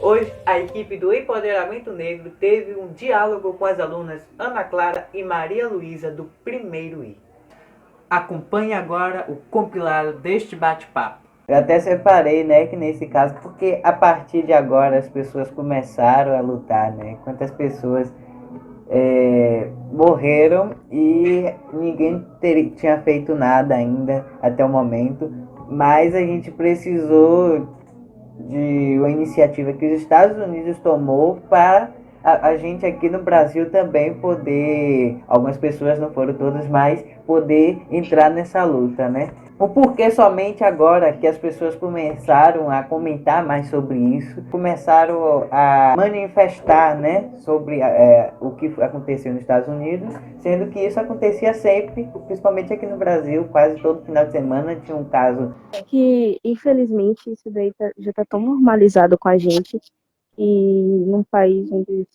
Hoje, a equipe do Empoderamento Negro teve um diálogo com as alunas Ana Clara e Maria Luísa do primeiro I. Acompanhe agora o compilado deste bate-papo. Eu até separei, né, que nesse caso, porque a partir de agora as pessoas começaram a lutar, né? Quantas pessoas morreram e ninguém tinha feito nada ainda até o momento, mas a gente precisou de uma iniciativa que os Estados Unidos tomou para a gente aqui no Brasil também poder, algumas pessoas, não foram todas, mas poder entrar nessa luta, né? O porquê somente agora que as pessoas começaram a comentar mais sobre isso, começaram a manifestar, né, sobre o que aconteceu nos Estados Unidos, sendo que isso acontecia sempre, principalmente aqui no Brasil, quase todo final de semana tinha um caso. Que, infelizmente, isso daí já está tão normalizado com a gente, e num país onde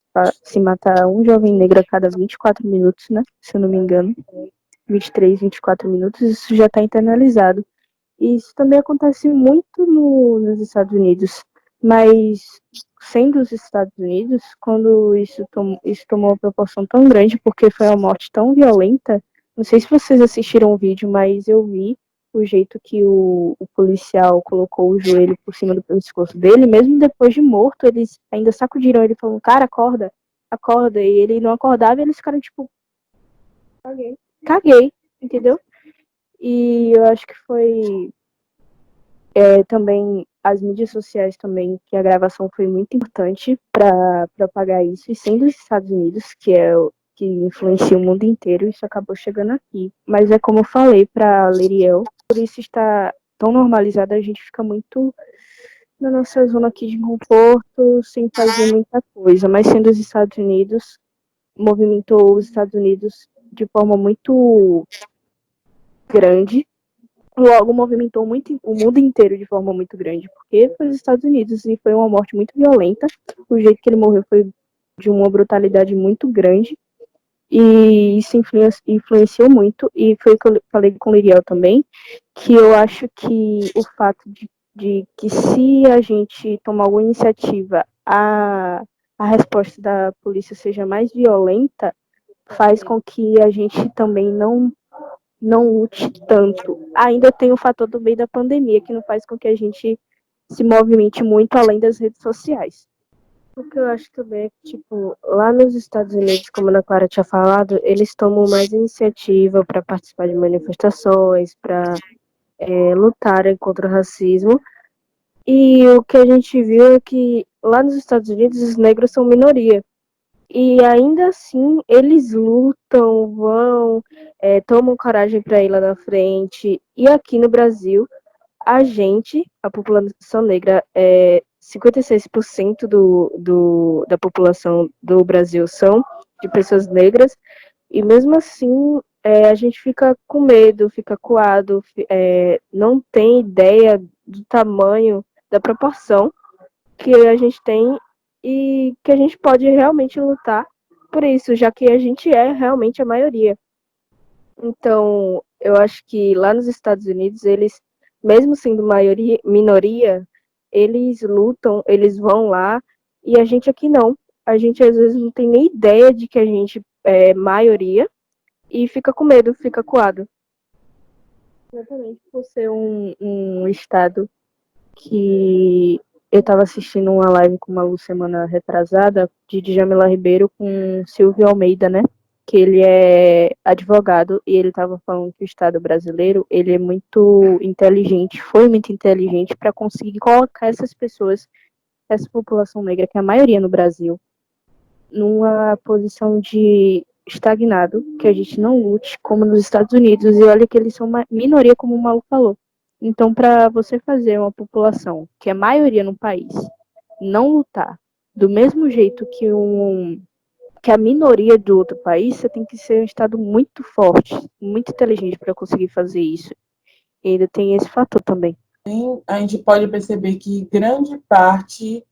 se mata um jovem negro a cada 24 minutos, né, se eu não me engano, 23, 24 minutos, isso já está internalizado. E isso também acontece muito nos Estados Unidos, mas sendo os Estados Unidos, quando isso tomou uma proporção tão grande, porque foi uma morte tão violenta, não sei se vocês assistiram o vídeo, mas eu vi o jeito que o policial colocou o joelho por cima do pescoço dele, mesmo depois de morto, eles ainda sacudiram ele falando, cara, acorda, acorda, e ele não acordava e eles ficaram tipo, caguei, entendeu? E eu acho que foi também as mídias sociais também, que a gravação foi muito importante para propagar isso, e sendo os Estados Unidos, que é o que influencia o mundo inteiro, isso acabou chegando aqui. Mas é como eu falei para Leriel, por isso está tão normalizado, a gente fica muito na nossa zona aqui de conforto, sem fazer muita coisa, mas sendo os Estados Unidos, movimentou os Estados Unidos de forma muito grande, logo movimentou muito o mundo inteiro de forma muito grande, porque foi os Estados Unidos e foi uma morte muito violenta. O jeito que ele morreu foi de uma brutalidade muito grande e isso influenciou muito. E foi o que eu falei com o Liriel também, que eu acho que o fato de que se a gente tomar alguma iniciativa, a resposta da polícia seja mais violenta, faz com que a gente também não lute tanto. Ainda tem o fator do meio da pandemia, que não faz com que a gente se movimente muito além das redes sociais. O que eu acho também é que, tipo, lá nos Estados Unidos, como a Ana Clara tinha falado, eles tomam mais iniciativa para participar de manifestações, para lutarem contra o racismo. E o que a gente viu é que lá nos Estados Unidos os negros são minoria. E ainda assim, eles lutam, vão, tomam coragem para ir lá na frente. E aqui no Brasil, a população negra, 56% da população do Brasil são de pessoas negras. E mesmo assim, a gente fica com medo, fica coado, não tem ideia do tamanho, da proporção que a gente tem e que a gente pode realmente lutar por isso, já que a gente é realmente a maioria. Então, eu acho que lá nos Estados Unidos, eles, mesmo sendo minoria, eles lutam, eles vão lá, e a gente aqui não. A gente às vezes não tem nem ideia de que a gente é maioria e fica com medo, fica coado. Exatamente por ser um estado que eu estava assistindo uma live com uma Lu semana retrasada de Djamila Ribeiro com Silvio Almeida, né? Que ele é advogado e ele estava falando que o Estado brasileiro ele é muito inteligente, foi muito inteligente para conseguir colocar essas pessoas, essa população negra, que é a maioria no Brasil, numa posição de estagnado, que a gente não lute como nos Estados Unidos, e olha que eles são uma minoria, como o Malu falou. Então, para você fazer uma população que é maioria no país não lutar do mesmo jeito que a minoria do outro país, você tem que ser um Estado muito forte, muito inteligente para conseguir fazer isso. E ainda tem esse fator também. A gente pode perceber que grande parte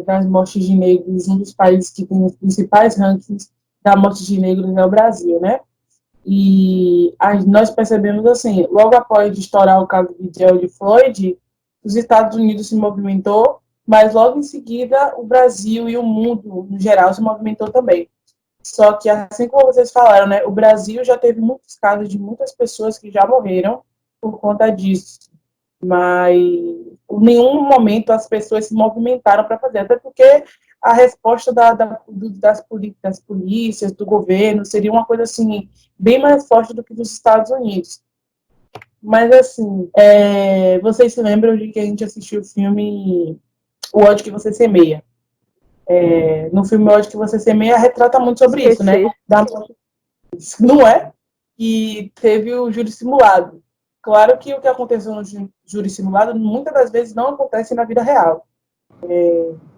das mortes de negros, um dos países que tem os principais rankings da morte de negros é o Brasil, né? E nós percebemos assim, logo após de estourar o caso de George Floyd, os Estados Unidos se movimentou mas logo em seguida o Brasil e o mundo, no geral, se movimentou também. Só que, assim como vocês falaram, né, o Brasil já teve muitos casos de muitas pessoas que já morreram por conta disso, mas em nenhum momento as pessoas se movimentaram para fazer, até porque a resposta das polícias, do governo, seria uma coisa assim, bem mais forte do que dos Estados Unidos. Mas, assim, vocês se lembram de que a gente assistiu o filme O Ódio que Você Semeia? No filme O Ódio que Você Semeia retrata muito sobre isso, né? Não é? E teve o júri simulado. Claro que o que aconteceu no júri simulado muitas das vezes não acontece na vida real.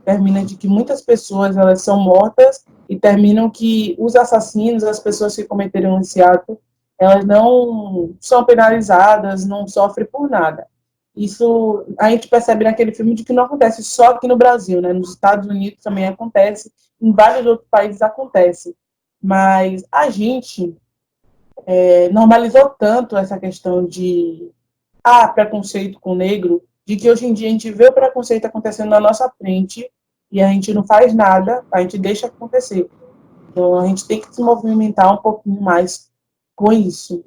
Termina de que muitas pessoas elas são mortas e terminam que os assassinos, as pessoas que cometeram esse ato, elas não são penalizadas, não sofrem por nada. Isso a gente percebe naquele filme de que não acontece só aqui no Brasil, né? Nos Estados Unidos também acontece, em vários outros países acontece. Mas a gente normalizou tanto essa questão de preconceito com o negro, de que hoje em dia a gente vê o preconceito acontecendo na nossa frente e a gente não faz nada, a gente deixa acontecer. Então a gente tem que se movimentar um pouquinho mais com isso.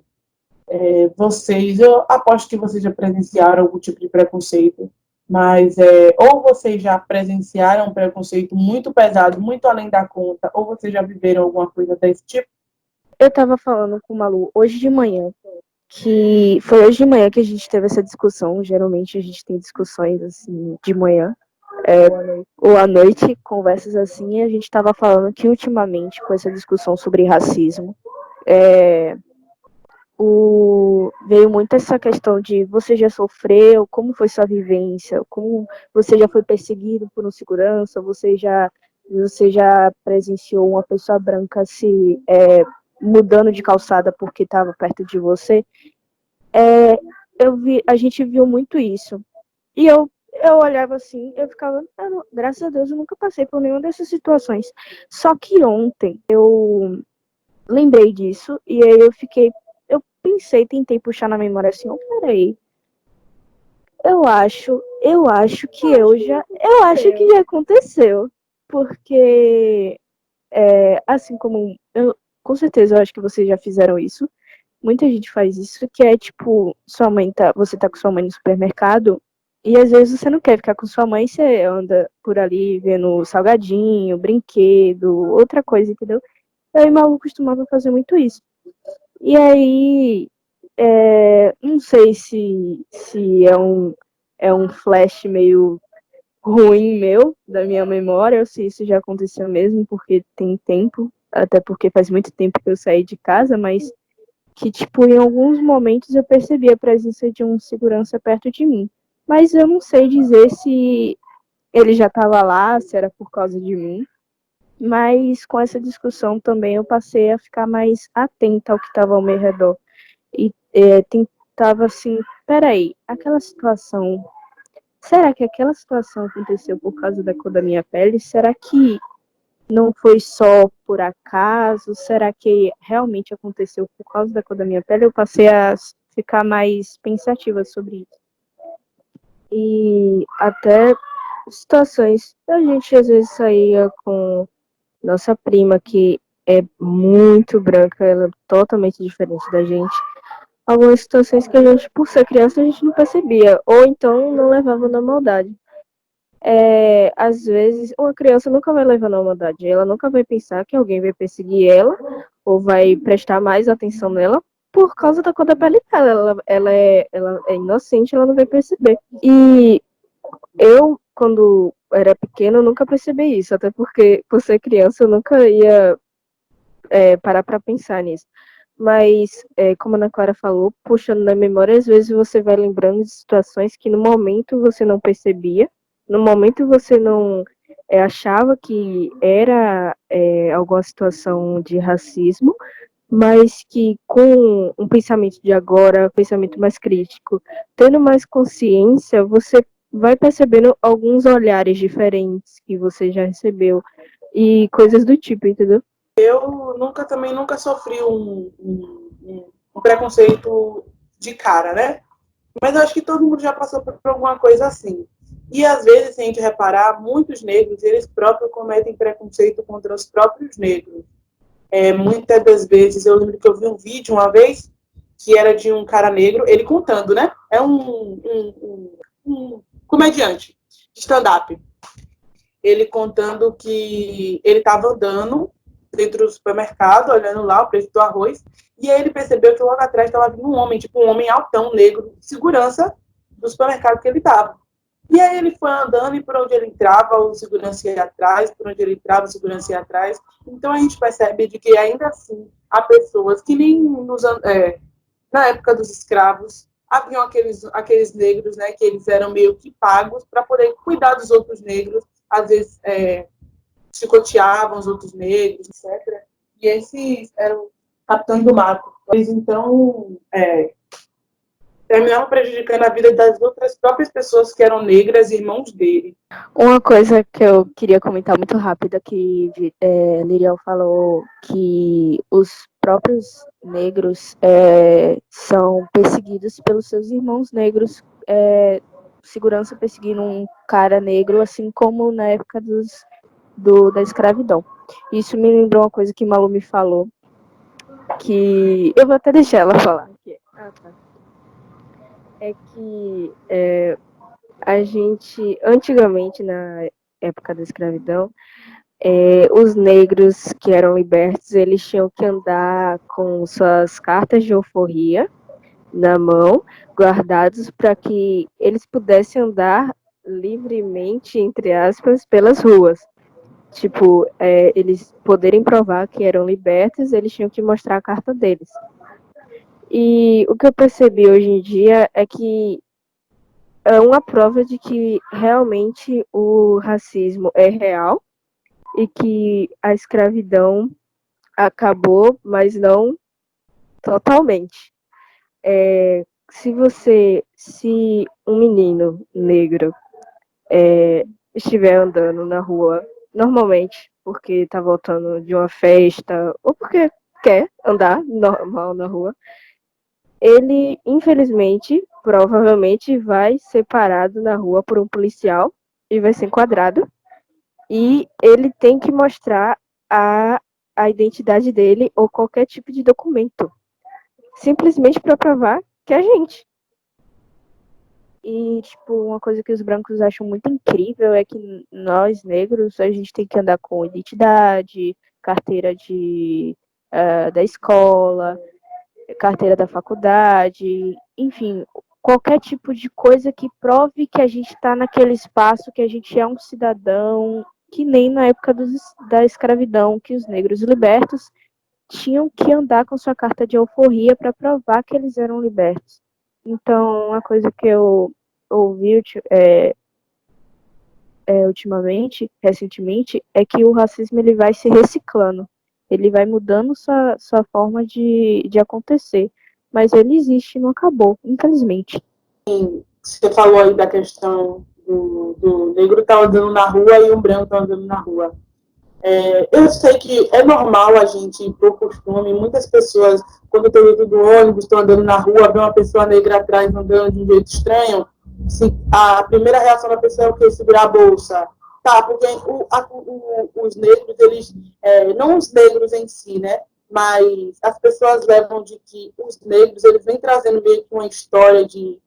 Eu aposto que vocês já presenciaram algum tipo de preconceito, mas ou vocês já presenciaram um preconceito muito pesado, muito além da conta, ou vocês já viveram alguma coisa desse tipo. Eu tava falando com o Malu hoje de manhã, que foi hoje de manhã que a gente teve essa discussão. Geralmente a gente tem discussões assim de manhã, ou à noite, conversas assim, e a gente tava falando que ultimamente, com essa discussão sobre racismo, veio muito essa questão de você já sofreu, como foi sua vivência, como você já foi perseguido por um segurança, você já presenciou uma pessoa branca se mudando de calçada porque estava perto de você. A gente viu muito isso. E eu olhava assim, eu ficava, graças a Deus eu nunca passei por nenhuma dessas situações. Só que ontem eu lembrei disso e aí eu pensei, tentei puxar na memória assim, peraí, eu acho que já aconteceu, porque assim como com certeza eu acho que vocês já fizeram isso. Muita gente faz isso, que é tipo, você tá com sua mãe no supermercado e às vezes você não quer ficar com sua mãe, você anda por ali vendo salgadinho, brinquedo, outra coisa, entendeu? Eu e Malu costumava fazer muito isso. E aí, não sei se é um flash meio ruim meu, da minha memória, ou se isso já aconteceu mesmo, porque tem tempo, até porque faz muito tempo que eu saí de casa, mas que, tipo, em alguns momentos eu percebi a presença de um segurança perto de mim. Mas eu não sei dizer se ele já estava lá, se era por causa de mim. Mas com essa discussão também eu passei a ficar mais atenta ao que estava ao meu redor. E tentava assim, peraí, será que aquela situação aconteceu por causa da cor da minha pele? Será que não foi só por acaso? Será que realmente aconteceu por causa da cor da minha pele? Eu passei a ficar mais pensativa sobre isso. E até situações, a gente às vezes saía com nossa prima, que é muito branca, ela é totalmente diferente da gente. Algumas situações que a gente, por ser criança, a gente não percebia, ou então não levava na maldade. Às vezes, uma criança nunca vai levar na maldade, ela nunca vai pensar que alguém vai perseguir ela, ou vai prestar mais atenção nela, por causa da cor da pele dela. Ela é inocente, ela não vai perceber. E eu, quando era pequena, eu nunca percebi isso, até porque, por ser criança, eu nunca ia parar para pensar nisso. Mas, como a Ana Clara falou, puxando na memória, às vezes você vai lembrando de situações que no momento você não percebia, no momento você não achava que era alguma situação de racismo, mas que com um pensamento de agora, um pensamento mais crítico, tendo mais consciência, você vai percebendo alguns olhares diferentes que você já recebeu e coisas do tipo, entendeu? Eu também nunca sofri um preconceito de cara, né? Mas eu acho que todo mundo já passou por alguma coisa assim. E, às vezes, se a gente reparar, muitos negros, eles próprios cometem preconceito contra os próprios negros. Muitas das vezes, eu lembro que eu vi um vídeo uma vez, que era de um cara negro, ele contando, né? É um comediante de stand-up. Ele contando que ele estava andando dentro do supermercado, olhando lá o preço do arroz, e aí ele percebeu que logo atrás estava vindo um homem, tipo um homem altão, negro, de segurança do supermercado que ele estava. E aí ele foi andando e por onde ele entrava, o segurança ia atrás, por onde ele entrava, o segurança ia atrás. Então a gente percebe de que ainda assim há pessoas que nem na época dos escravos haviam aqueles negros, né, que eles eram meio que pagos para poder cuidar dos outros negros, às vezes chicoteavam os outros negros, etc. E esses eram capitães do mato. Eles, então, terminavam prejudicando a vida das outras próprias pessoas que eram negras, irmãos dele. Uma coisa que eu queria comentar muito rápida, que Liriel falou que os próprios negros são perseguidos pelos seus irmãos negros, segurança perseguindo um cara negro, assim como na época da escravidão. Isso me lembrou uma coisa que Malu me falou, que eu vou até deixar ela falar. É que a gente, antigamente, na época da escravidão, os negros que eram libertos, eles tinham que andar com suas cartas de alforria na mão, guardados para que eles pudessem andar livremente, entre aspas, pelas ruas. Tipo, eles poderem provar que eram libertos, eles tinham que mostrar a carta deles. E o que eu percebi hoje em dia é que é uma prova de que realmente o racismo é real e que a escravidão acabou, mas não totalmente. Se um menino negro estiver andando na rua normalmente, porque está voltando de uma festa ou porque quer andar normal na rua, ele, infelizmente, provavelmente vai ser parado na rua por um policial e vai ser enquadrado. E ele tem que mostrar a identidade dele ou qualquer tipo de documento, simplesmente para provar que é a gente. E, tipo, uma coisa que os brancos acham muito incrível é que nós, negros, a gente tem que andar com identidade, carteira da escola, carteira da faculdade, enfim, qualquer tipo de coisa que prove que a gente está naquele espaço, que a gente é um cidadão, que nem na época da escravidão, que os negros libertos tinham que andar com sua carta de alforria para provar que eles eram libertos. Então, uma coisa que eu ouvi recentemente, é que o racismo ele vai se reciclando. Ele vai mudando sua forma de acontecer. Mas ele existe e não acabou, infelizmente. Você falou aí da questão do negro estar andando na rua e um branco estar andando na rua. Eu sei que é normal a gente, por costume, muitas pessoas, quando estão dentro do ônibus, estão andando na rua, vê uma pessoa negra atrás andando de um jeito estranho, a primeira reação da pessoa é o quê? Segurar a bolsa. Tá, porque os negros, eles, não os negros em si, né? Mas as pessoas levam de que os negros, eles vêm trazendo meio que uma história de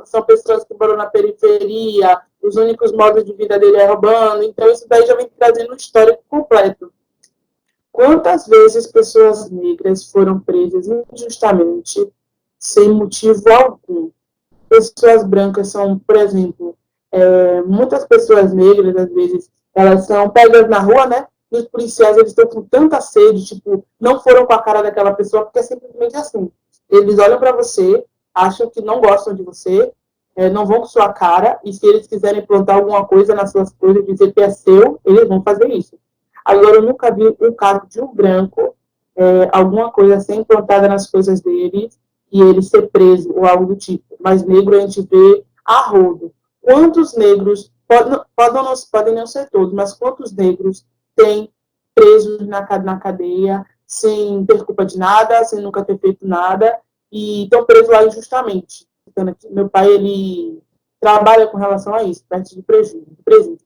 são pessoas que moram na periferia, os únicos modos de vida dele é roubando, então isso daí já vem trazendo um histórico completo. Quantas vezes pessoas negras foram presas injustamente, sem motivo algum? Pessoas brancas são, por exemplo, muitas pessoas negras, às vezes, elas são pegas na rua, né? E os policiais, eles estão com tanta sede, tipo, não foram com a cara daquela pessoa, porque é simplesmente assim. Eles olham para você, acham que não gostam de você, não vão com sua cara, e se eles quiserem plantar alguma coisa nas suas coisas, dizer que é seu, eles vão fazer isso. Agora, eu nunca vi um caso de um branco, alguma coisa ser implantada nas coisas dele, e ele ser preso, ou algo do tipo. Mas negro a gente vê a rodo. Quantos negros, podem não ser todos, mas quantos negros têm presos na cadeia, sem ter culpa de nada, sem nunca ter feito nada, e estão presos lá injustamente. Meu pai, ele trabalha com relação a isso, parte do presídio.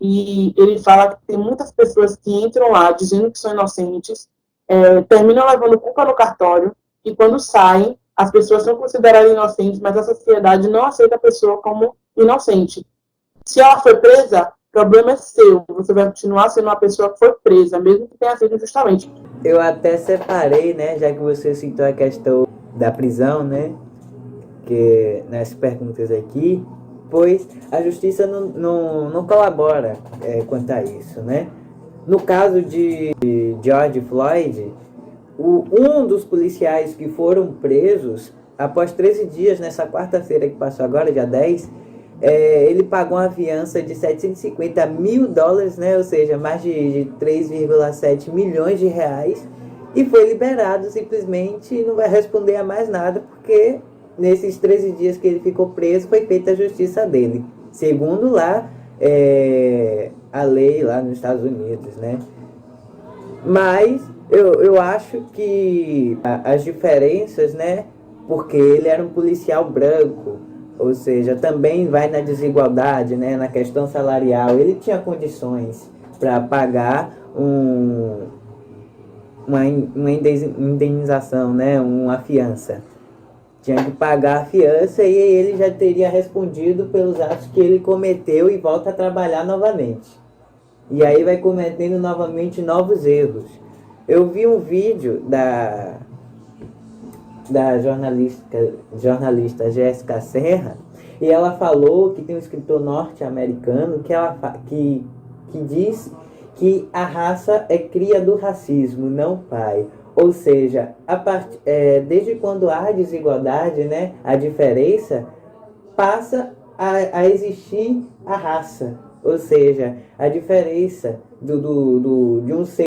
E ele fala que tem muitas pessoas que entram lá dizendo que são inocentes, terminam levando culpa no cartório, e quando saem, as pessoas são consideradas inocentes, mas a sociedade não aceita a pessoa como inocente. Se ela foi presa, o problema é seu. Você vai continuar sendo uma pessoa que foi presa, mesmo que tenha sido injustamente. Eu até separei, né, já que você citou a questão da prisão, né, que nas perguntas aqui, pois a justiça não colabora quanto a isso, né? No caso de George Floyd, um dos policiais que foram presos, após 13 dias, nessa quarta-feira que passou agora, dia 10, ele pagou uma fiança de 750 mil dólares, né? Ou seja, mais de 3,7 milhões de reais, e foi liberado simplesmente e não vai responder a mais nada, porque nesses 13 dias que ele ficou preso foi feita a justiça dele, segundo lá a lei lá nos Estados Unidos, né? Mas eu acho que as diferenças, né? Porque ele era um policial branco, ou seja, também vai na desigualdade, né? Na questão salarial. Ele tinha condições para pagar uma indenização, né? Uma fiança. Tinha que pagar a fiança e ele já teria respondido pelos atos que ele cometeu e volta a trabalhar novamente. E aí vai cometendo novamente novos erros. Eu vi um vídeo da jornalista Jéssica Serra, e ela falou que tem um escritor norte-americano que diz que a raça é cria do racismo, não pai. Ou seja, desde quando há desigualdade, né, a diferença, passa a existir a raça. Ou seja, a diferença de um ser.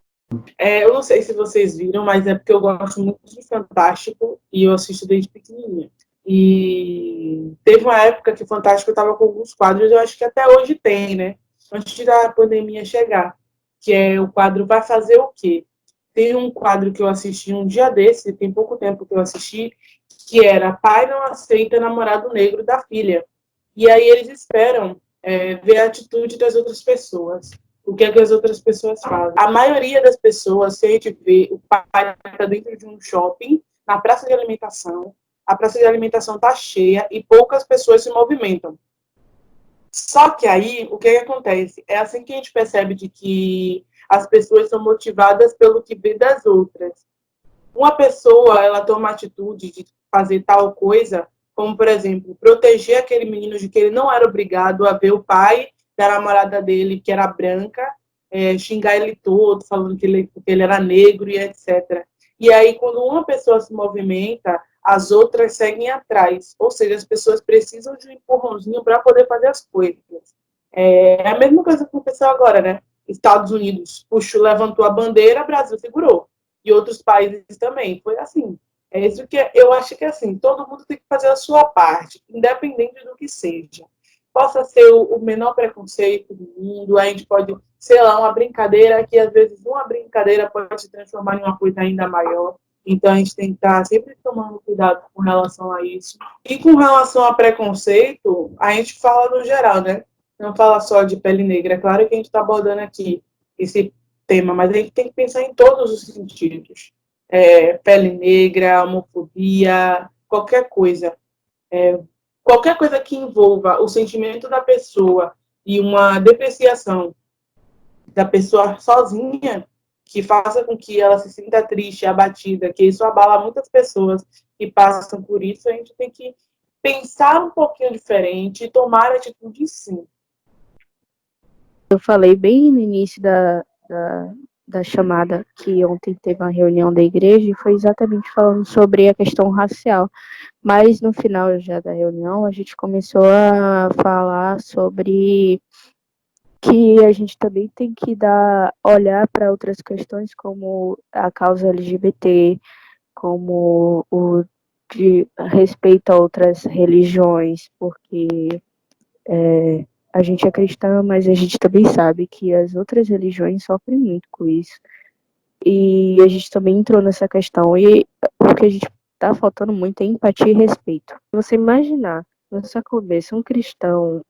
Eu não sei se vocês viram, mas é porque eu gosto muito de Fantástico e eu assisto desde pequenininha. E teve uma época que o Fantástico estava com alguns quadros, eu acho que até hoje tem, né? Antes da pandemia chegar, que é o quadro Vai Fazer o Quê? Tem um quadro que eu assisti um dia desse, tem pouco tempo que eu assisti, que era Pai não aceita namorado negro da filha. E aí eles esperam ver a atitude das outras pessoas. O que é que as outras pessoas fazem? A maioria das pessoas, se a gente vê, o pai está dentro de um shopping, na praça de alimentação, a praça de alimentação está cheia e poucas pessoas se movimentam. Só que aí, o que acontece? É assim que a gente percebe de que as pessoas são motivadas pelo que vê das outras. Uma pessoa, ela toma a atitude de fazer tal coisa, como, por exemplo, proteger aquele menino de que ele não era obrigado a ver o pai da namorada dele, que era branca, xingar ele todo, falando que ele era negro e etc. E aí, quando uma pessoa se movimenta, as outras seguem atrás. Ou seja, as pessoas precisam de um empurrãozinho para poder fazer as coisas. É a mesma coisa que aconteceu agora, né? Estados Unidos puxou, levantou a bandeira, Brasil segurou. E outros países também. Foi assim. É isso que eu acho que é assim, todo mundo tem que fazer a sua parte, independente do que seja. Possa ser o menor preconceito do mundo, a gente pode, sei lá, uma brincadeira, que às vezes uma brincadeira pode se transformar em uma coisa ainda maior. Então a gente tem que estar sempre tomando cuidado com relação a isso. E com relação a preconceito, a gente fala no geral, né? Não fala só de pele negra. É claro que a gente está abordando aqui esse tema, mas a gente tem que pensar em todos os sentidos. Pele negra, homofobia, qualquer coisa. Qualquer coisa que envolva o sentimento da pessoa e uma depreciação da pessoa sozinha, que faça com que ela se sinta triste, abatida, que isso abala muitas pessoas que passam por isso, a gente tem que pensar um pouquinho diferente e tomar atitude sim. Eu falei bem no início da chamada que ontem teve uma reunião da igreja e foi exatamente falando sobre a questão racial. Mas no final já da reunião a gente começou a falar sobre que a gente também tem que olhar para outras questões como a causa LGBT, como o de respeito a outras religiões, porque a gente é cristã, mas a gente também sabe que as outras religiões sofrem muito com isso. E a gente também entrou nessa questão. E o que a gente tá faltando muito é empatia e respeito. Você imaginar na sua cabeça, um cristão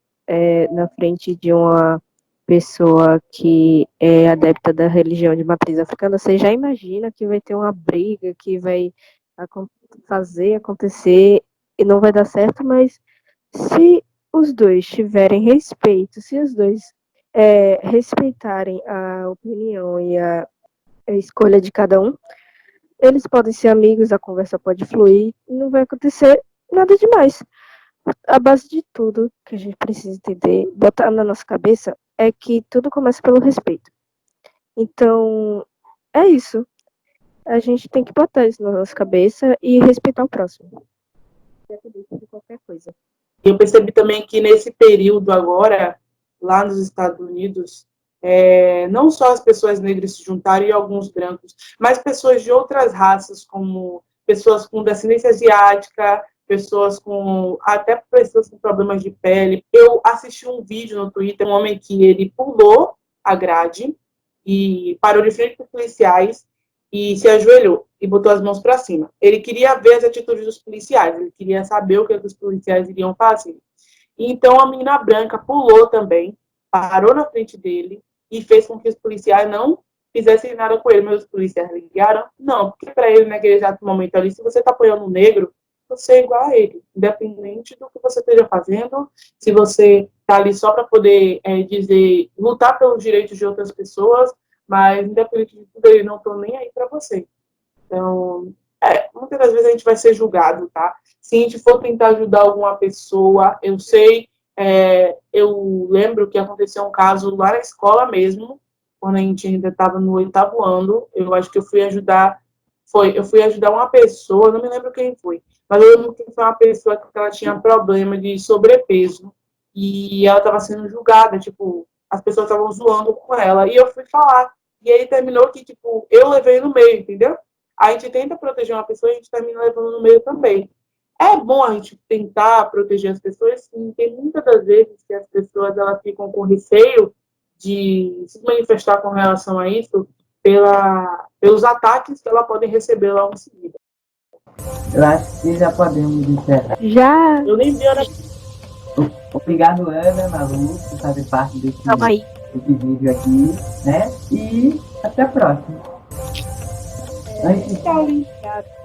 na frente de uma pessoa que é adepta da religião de matriz africana, você já imagina que vai ter uma briga, que vai fazer acontecer e não vai dar certo, mas se os dois tiverem respeito, se os dois respeitarem a opinião e a escolha de cada um, eles podem ser amigos, a conversa pode fluir, e não vai acontecer nada demais. A base de tudo que a gente precisa entender, botar na nossa cabeça, é que tudo começa pelo respeito. Então, é isso. A gente tem que botar isso na nossa cabeça e respeitar o próximo. Independente de qualquer coisa. Eu percebi também que nesse período agora, lá nos Estados Unidos, não só as pessoas negras se juntaram e alguns brancos, mas pessoas de outras raças, como pessoas com descendência asiática, até pessoas com problemas de pele. Eu assisti um vídeo no Twitter, um homem que ele pulou a grade e parou de frente para os policiais e se ajoelhou e botou as mãos para cima. Ele queria ver as atitudes dos policiais, ele queria saber o que os policiais iriam fazer. Então, a menina branca pulou também, parou na frente dele e fez com que os policiais não fizessem nada com ele. Mas os policiais ligaram? Não, porque para ele, naquele exato momento ali, se você está apoiando um negro, você é igual a ele, independente do que você esteja fazendo, se você está ali só para poder lutar pelos direitos de outras pessoas, mas independente de tudo, eles não estão nem aí para você. Então, muitas das vezes a gente vai ser julgado, tá? Se a gente for tentar ajudar alguma pessoa, eu lembro que aconteceu um caso lá na escola mesmo, quando a gente ainda estava no 8º ano, eu acho que eu fui ajudar uma pessoa, não me lembro quem foi, mas eu lembro que foi uma pessoa que ela tinha problema de sobrepeso, e ela estava sendo julgada, tipo, as pessoas estavam zoando com ela, e eu fui falar, e aí terminou que, tipo, eu levei no meio, entendeu? A gente tenta proteger uma pessoa e a gente termina levando no meio também. É bom a gente tentar proteger as pessoas, sim, tem muitas das vezes que as pessoas elas ficam com receio de se manifestar com relação a isso pelos ataques que ela podem receber logo em seguida. Eu acho que já podemos encerrar. Já. Eu nem vi a hora. Obrigado, Ana, Malu, por fazer parte desse vídeo aqui, né? E até a próxima. Tchau, obrigada.